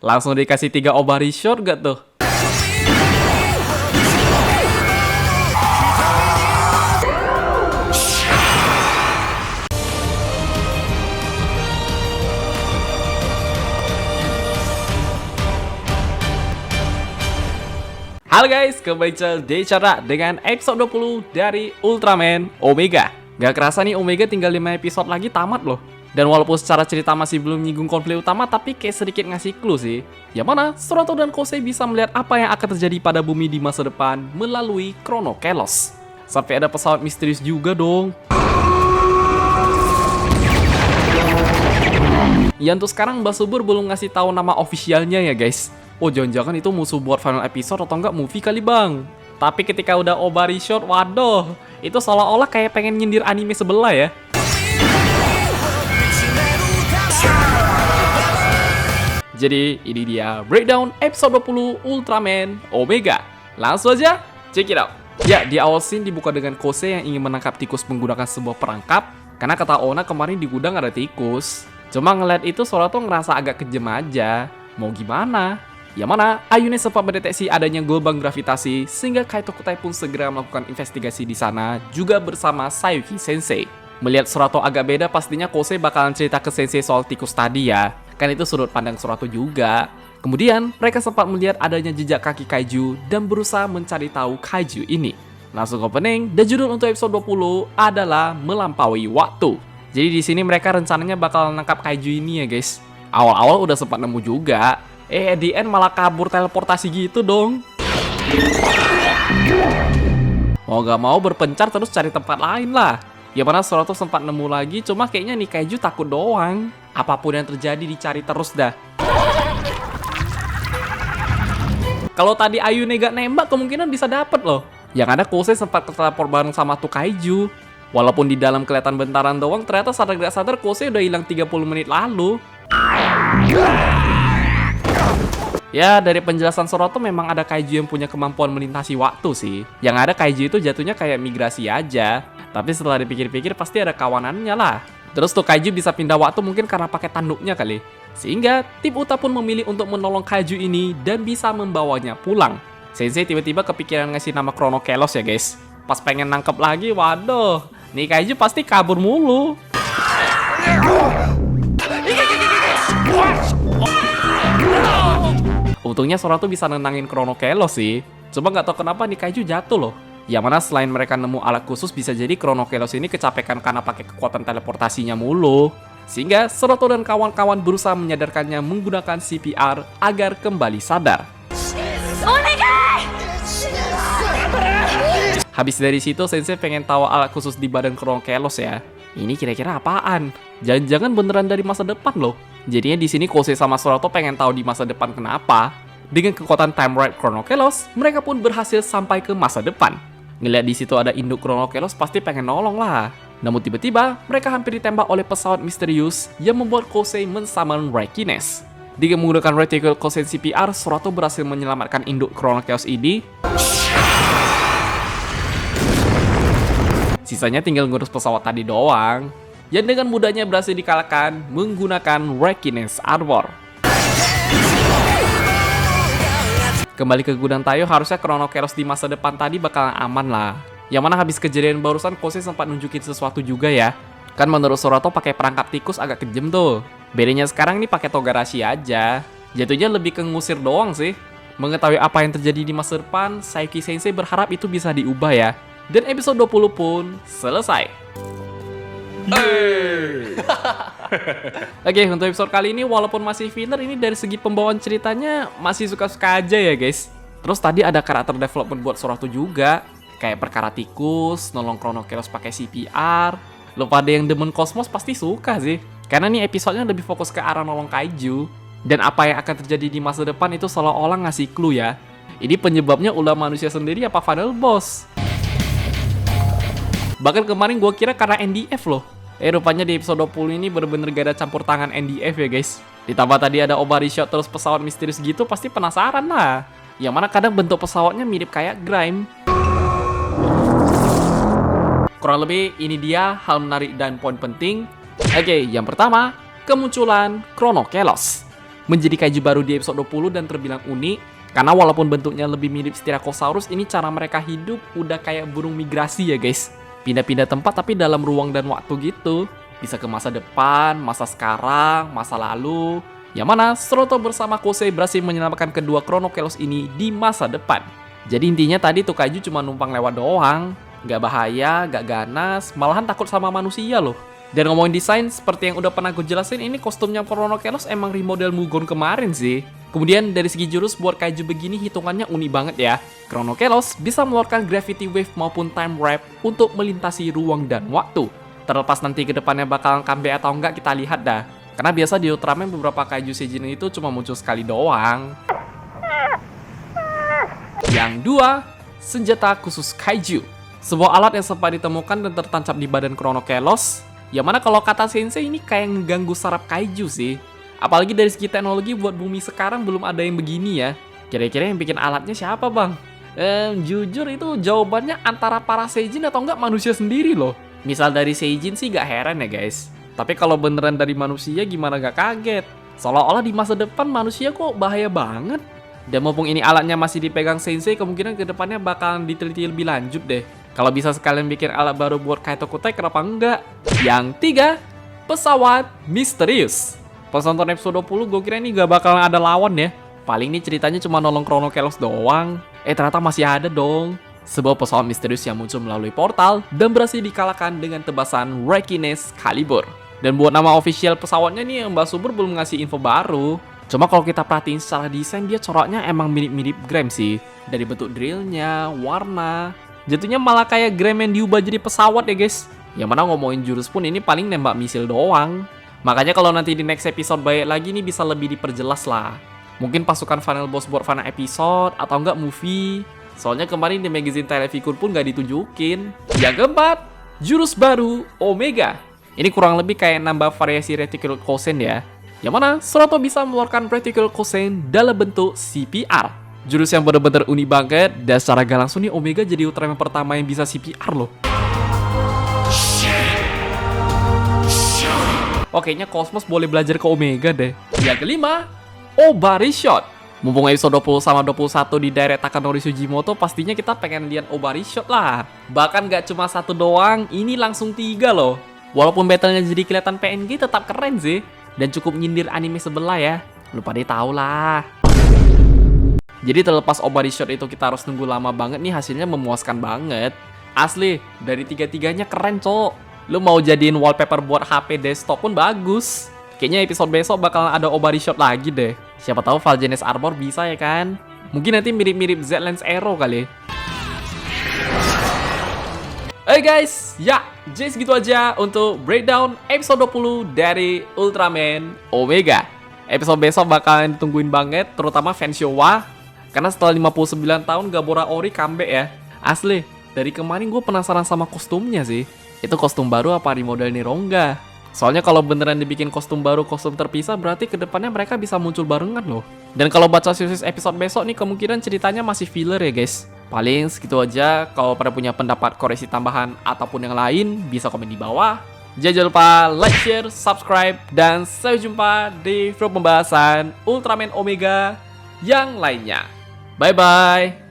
Langsung dikasih 3 Obari shot gak tuh? Halo guys, kembali ke Decara dengan episode 20 dari Ultraman Omega. Gak kerasa nih Omega tinggal 5 episode lagi tamat loh. Dan walaupun secara cerita masih belum nyinggung konflik utama, tapi kayak sedikit ngasih clue sih. Yang mana Surato dan Kosei bisa melihat apa yang akan terjadi pada bumi di masa depan melalui Chrono Kelos. Sampai ada pesawat misterius juga dong. Ya untuk sekarang Mbak Subur belum ngasih tahu nama officialnya ya guys. Oh jangan-jangan itu musuh buat final episode atau enggak movie kali bang. Tapi ketika udah Obari shot, waduh, itu seolah-olah kayak pengen nyindir anime sebelah ya. Jadi ini dia breakdown episode 20 Ultraman Omega. Langsung aja check it out. Ya, di awal scene dibuka dengan Kosei yang ingin menangkap tikus menggunakan sebuah perangkap. Karena kata Ona kemarin di gudang ada tikus. Cuma ngeliat itu Surato ngerasa agak kejam aja. Mau gimana? Yang mana Ayune sempat mendeteksi adanya gelombang gravitasi sehingga Kaito Kutai pun segera melakukan investigasi di sana juga bersama Sayuki Sensei. Melihat Surato agak beda, pastinya Kosei bakalan cerita ke Sensei soal tikus tadi ya. Kan itu sudut pandang Surato juga. Kemudian mereka sempat melihat adanya jejak kaki kaiju dan berusaha mencari tahu kaiju ini. Langsung opening dan judul untuk episode 20 adalah Melampaui Waktu. Jadi di sini mereka rencananya bakal nangkap kaiju ini ya guys. Awal-awal udah sempat nemu juga. At the end malah kabur teleportasi gitu dong. Mau gak mau berpencar terus cari tempat lain lah. Ya mana Surato sempat nemu lagi, cuma kayaknya nih kaiju takut doang. Apapun yang terjadi dicari terus dah. Kalau tadi Ayune gak nembak kemungkinan bisa dapet loh. Yang ada Kosei sempat keteleport bareng sama tuh kaiju. Walaupun di dalam kelihatan bentaran doang, ternyata sadar gak sadar Kosei udah hilang 30 menit lalu. Ya, dari penjelasan Surato memang ada kaiju yang punya kemampuan melintasi waktu sih. Yang ada kaiju itu jatuhnya kayak migrasi aja. Tapi setelah dipikir-pikir pasti ada kawanannya lah. Terus tuh kaiju bisa pindah waktu mungkin karena pakai tanduknya kali. Sehingga tim Uta pun memilih untuk menolong kaiju ini dan bisa membawanya pulang. Sensei tiba-tiba kepikiran ngasih nama Chrono Kelos ya guys. Pas pengen nangkep lagi, waduh, nih kaiju pasti kabur mulu. Untungnya Surato bisa nenangin Chrono Kelos sih. Cuma nggak tahu kenapa nih kaiju jatuh loh. Yang mana selain mereka nemu alat khusus, bisa jadi Chrono Kelos ini kecapekan karena pakai kekuatan teleportasinya mulu. Sehingga Surato dan kawan-kawan berusaha menyadarkannya menggunakan CPR agar kembali sadar. Habis dari situ Sensei pengen tahu alat khusus di badan Chrono Kelos ya. Ini kira-kira apaan? Jangan-jangan beneran dari masa depan loh. Jadinya di sini Kosei sama Surato pengen tahu di masa depan kenapa. Dengan kekuatan Time Ride Chrono Kelos, mereka pun berhasil sampai ke masa depan. Ngeliat di situ ada induk Chrono Kelos pasti pengen nolong lah. Namun tiba-tiba mereka hampir ditembak oleh pesawat misterius yang membuat Kosei men-summon Raikines. Dengan menggunakan Reticle Kosen CPR, Surato berhasil menyelamatkan induk Chrono Chaos ini. Sisanya tinggal ngurus pesawat tadi doang. Yang dengan mudahnya berhasil dikalahkan menggunakan Raikines Armor. Kembali ke gudang Tayo, harusnya Chrono Keros di masa depan tadi bakalan aman lah. Yang mana habis kejadian barusan Kosei sempat nunjukin sesuatu juga ya. Kan menurut Surato pakai perangkap tikus agak kejam tuh. Bedanya sekarang nih pakai Togarashi aja. Jatuhnya lebih ke ngusir doang sih. Mengetahui apa yang terjadi di masa depan, Sayuki Sensei berharap itu bisa diubah ya. Dan episode 20 pun selesai. Oke, untuk episode kali ini walaupun masih filler, ini dari segi pembawaan ceritanya masih suka-suka aja ya guys. Terus tadi ada karakter development buat Surato juga. Kayak perkara tikus, nolong Chrono Keros pakai CPR. Lo pada yang demen kosmos pasti suka sih. Karena nih episodenya lebih fokus ke arah nolong kaiju. Dan apa yang akan terjadi di masa depan itu seolah-olah ngasih clue ya. Ini penyebabnya ulah manusia sendiri apa final boss? Bahkan kemarin gue kira karena NDF loh. Rupanya di episode 20 ini bener-bener gak ada campur tangan NDF ya guys. Ditambah tadi ada Obari shot terus pesawat misterius gitu, pasti penasaran lah. Yang mana kadang bentuk pesawatnya mirip kayak Grime. Kurang lebih ini dia hal menarik dan poin penting. Oke, yang pertama, kemunculan Chrono Kelos. menjadi kaiju baru di episode 20 dan terbilang unik. Karena walaupun bentuknya lebih mirip Styracosaurus, ini cara mereka hidup udah kayak burung migrasi ya guys. Pindah-pindah tempat tapi dalam ruang dan waktu gitu. Bisa ke masa depan, masa sekarang, masa lalu. Yang mana Sroto bersama Kosei berhasil menyelamatkan kedua Chronokelos ini di masa depan. Jadi intinya tadi tuh kaiju cuma numpang lewat doang. Gak bahaya, gak ganas, malahan takut sama manusia loh. Dan ngomongin desain, seperti yang udah pernah gue jelasin, ini kostumnya Chronokelos emang remodel Mugon kemarin sih. Kemudian dari segi jurus buat kaiju begini hitungannya unik banget ya. Chronokelos bisa mengeluarkan gravity wave maupun time warp untuk melintasi ruang dan waktu. Terlepas nanti ke depannya bakalan comeback atau enggak kita lihat dah. Karena biasa di Ultraman beberapa kaiju seijin itu cuma muncul sekali doang. Yang 2, senjata khusus kaiju. Sebuah alat yang sempat ditemukan dan tertancap di badan Chronokelos. Yang mana kalau kata Sensei ini kayak ngeganggu saraf kaiju sih. Apalagi dari segi teknologi buat bumi sekarang belum ada yang begini ya. Kira-kira yang bikin alatnya siapa bang? Jujur itu jawabannya antara para seijin atau enggak manusia sendiri loh. Misal dari seijin sih gak heran ya guys. Tapi kalau beneran dari manusia gimana gak kaget? Seolah-olah di masa depan manusia kok bahaya banget. Dan mumpung ini alatnya masih dipegang Sensei, kemungkinan kedepannya bakalan diteliti lebih lanjut deh. Kalau bisa sekalian bikin alat baru buat Kaito Kutai, kenapa enggak? Yang 3, pesawat misterius. Pas nonton episode 20, gue kira ini gak bakalan ada lawan ya. Paling nih ceritanya cuma nolong Chronokelos doang. Ternyata masih ada dong. Sebuah pesawat misterius yang muncul melalui portal dan berhasil dikalahkan dengan tebasan Rekines Calibur. Dan buat nama official pesawatnya nih, Mbak Subur belum ngasih info baru. Cuma kalau kita perhatiin secara desain, dia coraknya emang mirip-mirip Gram sih. Dari bentuk drillnya, warna. Jatuhnya malah kayak Gram yang diubah jadi pesawat ya guys. Yang mana ngomongin jurus pun ini paling nembak misil doang. Makanya kalau nanti di next episode baik lagi nih bisa lebih diperjelas lah. Mungkin pasukan final boss buat final episode atau enggak movie. Soalnya kemarin di magazine Televikur pun gak ditunjukin. Yang keempat, jurus baru Omega. Ini kurang lebih kayak nambah variasi Reticle Kosen ya. Yang mana Sroto bisa mengeluarkan Reticle Kosen dalam bentuk CPR. Jurus yang bener-bener unik banget. Dan secara gak langsung nih Omega jadi Ultraman pertama yang bisa CPR loh. Kayaknya Cosmos boleh belajar ke Omega deh. Yang kelima, Obari Shot. Mumpung episode 20 sama 21 di direct Takanori Sugimoto, pastinya kita pengen lihat Obari Shot lah. Bahkan gak cuma satu doang, ini langsung 3 loh. Walaupun battle-nya jadi kelihatan PNG, tetap keren sih. Dan cukup nyindir anime sebelah ya. Lupa deh tau lah. Jadi terlepas Obari Shot itu kita harus nunggu lama banget nih, hasilnya memuaskan banget. Asli, dari tiga-tiganya keren cok. Lu mau jadiin wallpaper buat HP desktop pun bagus. Kayaknya episode besok bakalan ada Obari Shot lagi deh. Siapa tahu Valgenes Armor bisa ya kan? Mungkin nanti mirip-mirip Z-Lens Arrow kali. Guys, ya, jadi segitu aja untuk breakdown episode 20 dari Ultraman Omega. Episode besok bakalan ditungguin banget, terutama fans Showa. Karena setelah 59 tahun Gabora Ori comeback ya. Asli, dari kemarin gue penasaran sama kostumnya sih. Itu kostum baru apa remodel Nirongga? Soalnya kalau beneran dibikin kostum baru, kostum terpisah, berarti kedepannya mereka bisa muncul barengan loh. Dan kalau baca series episode besok nih, kemungkinan ceritanya masih filler ya guys. Paling segitu aja. Kalau pada punya pendapat, koreksi tambahan ataupun yang lain, bisa komen di bawah. Jangan lupa like, share, subscribe, dan sampai jumpa di video pembahasan Ultraman Omega yang lainnya. Bye bye.